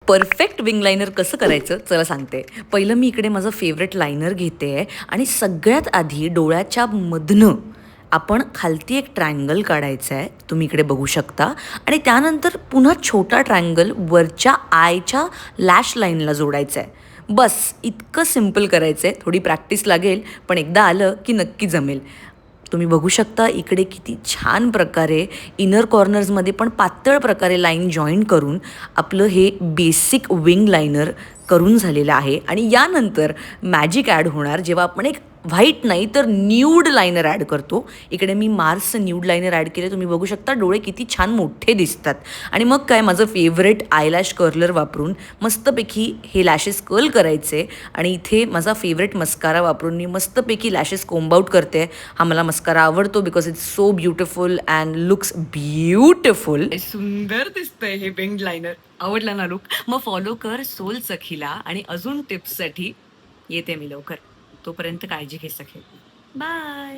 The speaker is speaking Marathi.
परफेक्ट विंग लायनर कसं करायचं चला सांगते. पहिलं मी इकडे माझं फेवरेट लायनर घेते आहे आणि सगळ्यात आधी डोळ्याच्या मधनं आपण खालती एक ट्रायंगल काढायचं आहे, तुम्ही इकडे बघू शकता. आणि त्यानंतर पुन्हा छोटा ट्रायंगल वरच्या आयच्या लॅश लाईनला जोडायचा आहे. बस इतकं सिम्पल करायचं आहे. थोडी प्रॅक्टिस लागेल, पण एकदा आलं की नक्की जमेल. तुम्ही बघू शकता इकडे किती छान प्रकारे इनर कॉर्नर्समध्ये पण पातळ प्रकारे लाईन जॉईन करून आपलं हे बेसिक विंग लायनर करून झालेलं आहे. आणि यानंतर मॅजिक ॲड होणार जेव्हा आपण एक व्हाईट नाही तर न्यूड लायनर ॲड करतो. इकडे मी मार्सचं न्यूड लायनर ॲड केले, तुम्ही बघू शकता डोळे किती छान मोठे दिसतात. आणि मग काय, माझं फेवरेट आयलॅश कर्लर वापरून मस्तपैकी हे लॅशेस कर्ल करायचे. आणि इथे माझा फेवरेट मस्कारा वापरून मी मस्तपैकी लॅशेस कोम्ब आउट करते. हा मला मस्कारा आवडतो because it's so beautiful and looks beautiful. सुंदर दिसतंय हे विंग लायनर. आवडला ना लुक? मग फॉलो कर सोल सखीला आणि अजून टिप्ससाठी येते मी लवकर. तोपर्यंत काळजी घे सखे. बाय.